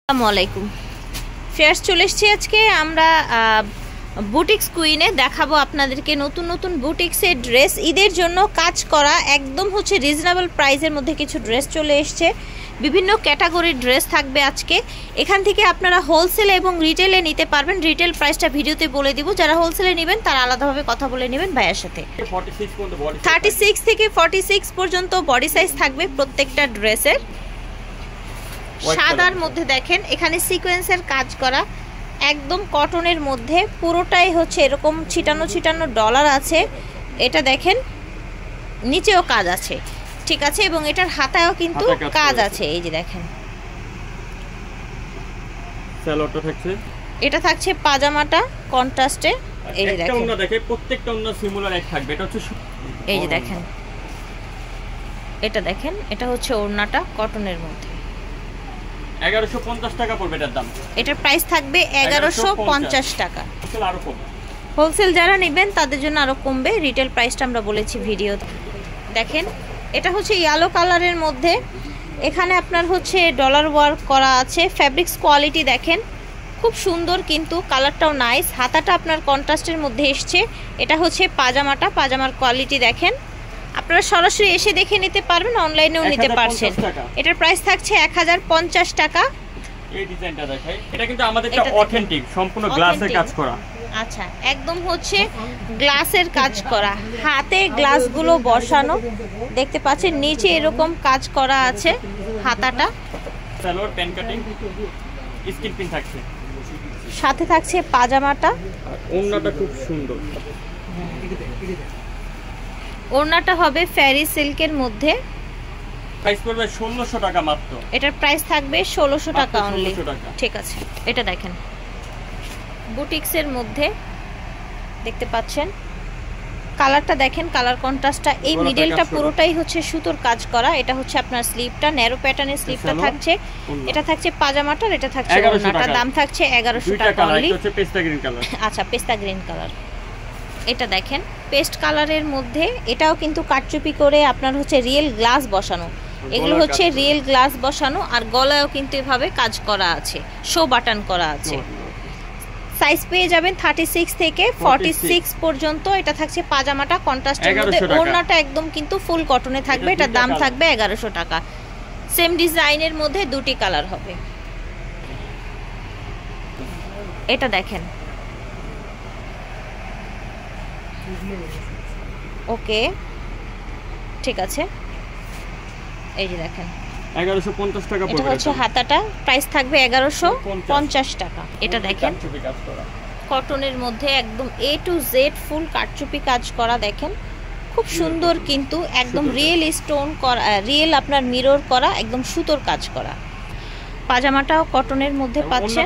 আসসালামু আলাইকুম। ফেয়ার্স চলে এসেছি আজকে আমরা বুটিক্স কুইনে দেখাবো আপনাদেরকে নতুন নতুন বুটিক্সের ড্রেস, ঈদের জন্য কাজ করা একদম হচ্ছে রিজনেবল প্রাইসের মধ্যে কিছু ড্রেস চলে এসছে। বিভিন্ন ক্যাটাগরির ড্রেস থাকবে আজকে। এখান থেকে আপনারা হোলসেল এবং রিটেলে নিতে পারবেন। রিটেল প্রাইসটা ভিডিওতে বলে দিব, যারা হোলসেলে নেবেন তারা আলাদাভাবে কথা বলে নেবেন ভাইয়ের সাথে। 36 থেকে 46 পর্যন্ত বডি সাইজ থাকবে প্রত্যেকটা ড্রেসের। সাদার মধ্যে দেখেন এখানে সিকোয়েন্সের কাজ করা, একদম কটনের মধ্যে, পুরোটাই হচ্ছে এরকম ছিটানো ছিটানো ডলার আছে। এটা দেখেন নিচেও কাজ আছে, ঠিক আছে, এবং এটার হাতায়ও কিন্তু কাজ আছে। এই যে দেখেন সালোয়ারটা থাকছে, এটা থাকছে পাজামাটা কন্ট্রাস্টে। এই যে দেখেন ওন্না দেখে প্রত্যেকটা ওন্না সিমিলার এক থাকবে। এটা হচ্ছে এই যে দেখেন, এটা দেখেন, এটা হচ্ছে ওড়নাটা কটনের মধ্যে। 1150 টাকা পড়বে এটার দাম। এটার প্রাইস থাকবে 1150 টাকা। আরো কম, হোলসেল যারা নেবেন তাদের জন্য আরো কমবে। রিটেল প্রাইসটা আমরা বলেছি ভিডিওতে। দেখেন এটা হচ্ছে ইয়েলো কালারের মধ্যে, এখানে আপনার হচ্ছে ডলার ওয়ার্ক করা আছে। ফ্যাব্রিক্স কোয়ালিটি দেখেন খুব সুন্দর, কিন্তু কালারটাও নাইস। হাতাটা আপনার কন্ট্রাস্টের মধ্যে এসছে। এটা হচ্ছে পাজামাটা, পাজামার কোয়ালিটি দেখেন। আপনারা সরাসরি এসে দেখে নিতে পারবেন, অনলাইনেও নিতে পারছেন। এটার প্রাইস থাকছে 1050 টাকা। এই ডিজাইনটা দেখাই, এটা কিন্তু আমাদেরটা অথেন্টিক, সম্পূর্ণ গ্লাসের কাজ করা। আচ্ছা, একদম হচ্ছে গ্লাসের কাজ করা, হাতে গ্লাসগুলো বসানো দেখতে পাচ্ছেন। নিচে এরকম কাজ করা আছে। হাতাটা salwar pan cutting, skin pin থাকছে, সাথে থাকছে পাজামাটা। ওড়নাটা খুব সুন্দর। ওড়নাটা হবে ফেরি সিল্কের মধ্যে। প্রাইস পড়বে 1600 টাকা মাত্র। এটার প্রাইস থাকবে 1600 টাকা অনলি। ঠিক আছে, এটা দেখেন বুটিক্সের মধ্যে দেখতে পাচ্ছেন। কালারটা দেখেন, কালার কন্ট্রাস্টটা। এই মিডলটা পুরোটাই হচ্ছে সুতোর কাজ করা। এটা হচ্ছে আপনার স্লিভটা, ন্যারো প্যাটার্নের স্লিভটা থাকছে। এটা থাকছে পাজামাটার, এটা থাকছে ওড়নাটার। দাম থাকছে 1100 টাকা অনলি। এটা হচ্ছে পেস্তা গ্রিন কালার। আচ্ছা, পেস্তা গ্রিন কালার। এটা দেখেন পেস্ট কালারের মধ্যে, এটাও কিন্তু কাটচুপি করে আপনার হচ্ছে রিয়েল গ্লাস বসানো। এগুলো হচ্ছে রিয়েল গ্লাস বসানো, আর গলায়ও কিন্তু এভাবে কাজ করা আছে, শো বাটন করা আছে। সাইজ পেয়ে যাবেন 36 থেকে 46 পর্যন্ত। এটা থাকছে পাজামাটা কন্ট্রাস্টের মধ্যে, ওড়নাটা একদম কিন্তু ফুল কটনে থাকবে। এটার দাম থাকবে 1100 টাকা। সেম ডিজাইনের মধ্যে দুটি কালার হবে। এটা দেখেন, ওকে, ঠিক আছে। এই যে দেখেন 1150 টাকা পড়বে। এটা হচ্ছে হাতাটা, প্রাইস থাকবে 1150 টাকা। এটা দেখেন কটনের মধ্যে একদম A to Z ফুল কাটচুপি কাজ করা। দেখেন খুব সুন্দর, কিন্তু একদম রিয়েল স্টোন করা, রিয়েল আপনার মিরর করা, একদম সুতোর কাজ করা। পাজামাটাও কটনের মধ্যে পাচ্ছেন,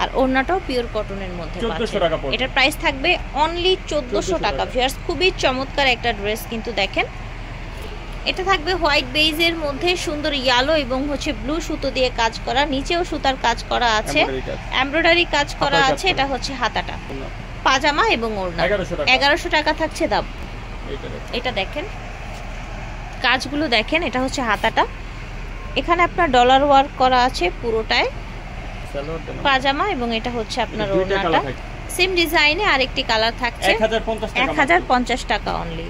আর ওড়নাটাও পিওর কটনের মধ্যে পাচ্ছেন। এটার প্রাইস থাকবে অনলি 1400 টাকা। ভিউয়ার্স খুবই চমৎকার একটা ড্রেস কিন্তু দেখেন। এটা থাকবে হোয়াইট বেজের মধ্যে, সুন্দর ইয়েলো এবং হচ্ছে ব্লু সুতো দিয়ে কাজ করা। নিচেও সুতার কাজ করা আছে, এমব্রয়ডারি কাজ করা আছে। এটা হচ্ছে হাতাটা, পাজামা এবং ওড়না। 1100 টাকা থাকছে দাম। এটা দেখেন কাজগুলো দেখেন, এটা হচ্ছে হাতাটা। এখানে আপনার ডলার ওয়ার্ক করা আছে পুরোটায়, পাজামা, এবং এটা হচ্ছে আপনার ওড়নাটা। সেম ডিজাইনে আরেকটি কালার থাকছে 1050 টাকা অনলি।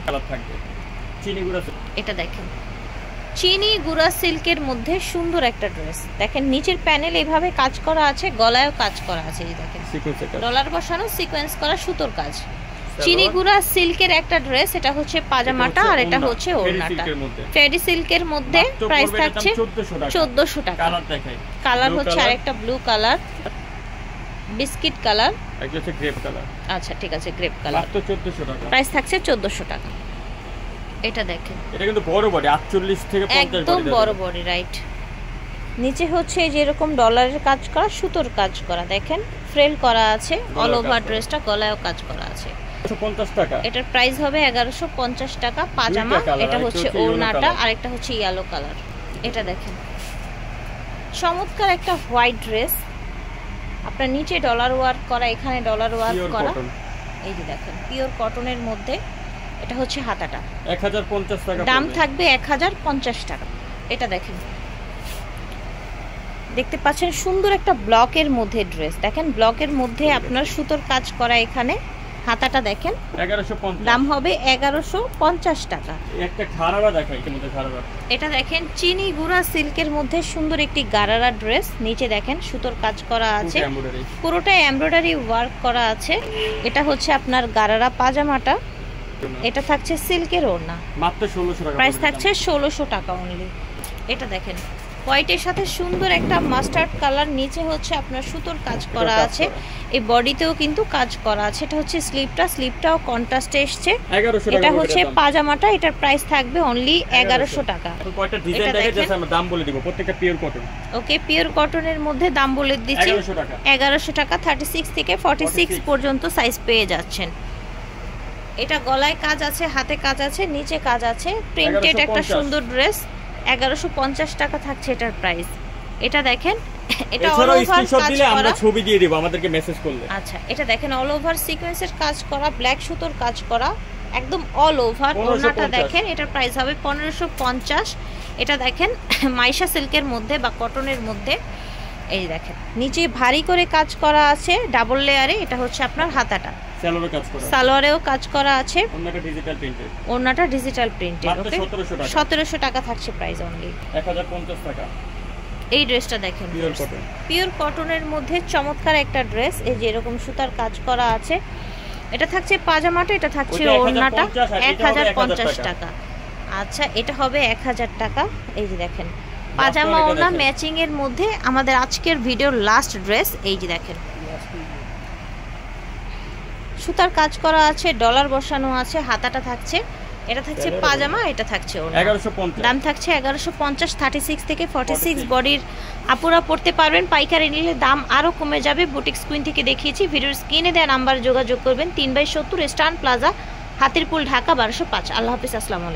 এটা দেখেন চিনি গুড়া সিল্কের মধ্যে সুন্দর একটা ড্রেস। দেখেন নিচের প্যানেল এইভাবে কাজ করা আছে, গলায়ও কাজ করা আছে। এই দেখেন ডলার বসানো, সিকোয়েন্স করা, সুতোর কাজ। চিনি গুড়া সিল্কের একটা ড্রেস। এটা হচ্ছে পাজামাটা, আর এটা হচ্ছে ওড়নাটা ফেরি সিল্কের মধ্যে। প্রাইস থাকছে 1400 টাকা। কালার হচ্ছে আরেকটা ব্লু কালার, বিস্কিট কালার, একটা হচ্ছে গ্রেপ কালার। আচ্ছা ঠিক আছে, গ্রেপ কালার। মাত্র 1400 টাকা। প্রাইস থাকছে 1400 টাকা। এটা দেখেন, এটা কিন্তু বড় বডি, 48 থেকে 50 একদম বড় বডি, রাইট। নিচে হচ্ছে যেরকম ডলারের কাজ করা, সুতোর কাজ করা। দেখেন ফ্রেল করা আছে, অল ওভার ড্রেসটা গলায়ও কাজ করা আছে। 150 টাকা। এটার প্রাইস হবে 1150 টাকা। পাজামা, এটা হচ্ছে ওড়নাটা, আর একটা হচ্ছে ইয়েলো কালার। এটা দেখেন চমৎকার একটা হোয়াইট ড্রেস, আপনার নিচে ডলার ওয়ার্ক করা, এখানে ডলার ওয়ার্ক করা। এই যে দেখেন পিওর কটনের মধ্যে। এটা হচ্ছে হাতাটা, 1050 টাকা। দাম থাকবে 1050 টাকা। এটা দেখেন দেখতে পাচ্ছেন সুন্দর একটা ব্লকের মধ্যে ড্রেস, দেখেন ব্লকের মধ্যে আপনার সুতোর কাজ করা। এখানে হাতাটা দেখেন 1150, দাম হবে 1150 টাকা। একটা ঘাড়ারা দেখাই, এর মধ্যে ঘাড়ারা। এটা দেখেন চিনি গুঁড়া সিল্কের মধ্যে সুন্দর একটি গারারা ড্রেস, নিচে দেখেন সুতোর কাজ করা আছে, পুরোটাই এমব্রয়ডারি ওয়ার্ক করা আছে। এটা হচ্ছে আপনার গারারা পাজামাটা, এটা থাকছে সিল্কের ওড়না, মাত্র 1600 টাকা, প্রাইস থাকছে 1600 টাকা অনলি। এটা দেখেন হোয়াইটের সাথে সুন্দর একটা মাস্টার্ড কালার, নিচে হচ্ছে আপনার সুতোর কাজ করা আছে, এই বডিতেও কিন্তু কাজ করা আছে। এটা হচ্ছে স্লিপটাও কন্ট্রাস্টে এসেছে। এটা হচ্ছে পাজামাটা, এটার প্রাইস থাকবে অনলি 1100 টাকা। কয়টা ডিজাইন দেখে জাস্ট আমরা দাম বলে দিব, প্রত্যেকটা পিওর কটন। ওকে, পিওর কটনের মধ্যে দাম বলে দিচ্ছি 1100 টাকা। 36 থেকে 46 পর্যন্ত সাইজ পেয়ে যাচ্ছেন। এটা গলায় কাজ আছে, হাতে কাজ আছে, নিচে কাজ আছে, প্রিন্টেড একটা সুন্দর ড্রেস, 1150 টাকা থাকছে এটার প্রাইস। এটা দেখেন, এটা অল ওভার কাজ করা, আমরা ছবি দিয়ে দেব আমাদেরকে মেসেজ করলে। আচ্ছা, এটা দেখেন অল ওভার সিকোয়েন্সের কাজ করা, ব্ল্যাক সুতোর কাজ করা, একদম অল ওভার। ওড়নাটা দেখেন, এটার প্রাইস হবে 1550। এটা দেখেন মাইশা সিল্কের মধ্যে বা কটনের মধ্যে, এই দেখেন নিচে ভারী করে কাজ করা আছে ডাবল লেয়ারে। এটা হচ্ছে আপনার হাতাটা, সালোয়ারে কাজ করা, সালোয়ারেও কাজ করা আছে, ওড়নাটা ডিজিটাল প্রিন্টেড, ওড়নাটা ডিজিটাল প্রিন্টেড। ওকে, 1700 টাকা থাকছে প্রাইস অনলি, 1050 টাকা। এই ড্রেসটা দেখেন পিওর কটনের মধ্যে চমৎকার একটা ড্রেস, এই যে এরকম সুতার কাজ করা আছে। এটা থাকছে পাজামাটা, এটা থাকছে ওড়নাটা, 1050 টাকা। আচ্ছা, এটা হবে 1000 টাকা। এই যে দেখেন পাজামা ওড়না ম্যাচিং এর মধ্যে আমাদের আজকের ভিডিওর লাস্ট ড্রেস। এই যে দেখেন সুতার কাজ করা আছে, ডলার বসানো আছে, হাতাটা থাকছে। এটা থাকছে পাজামা, এটা থাকছে ওড়না, 1150, দাম থাকছে 1150। 36 থেকে 46 বডির আপুরা পড়তে পারবেন, পাইকারি নিলে দাম আরও কমে যাবে। বুটিক স্ক্রিন থেকে দেখিয়েছি, ভিডিওর স্ক্রিনে দেওয়া নাম্বার যোগাযোগ করবেন। 3/70 স্টান প্লাজা, হাতিরপুল, ঢাকা 1205। আল্লাহ হাফিজ, আসসালামু আলাইকুম।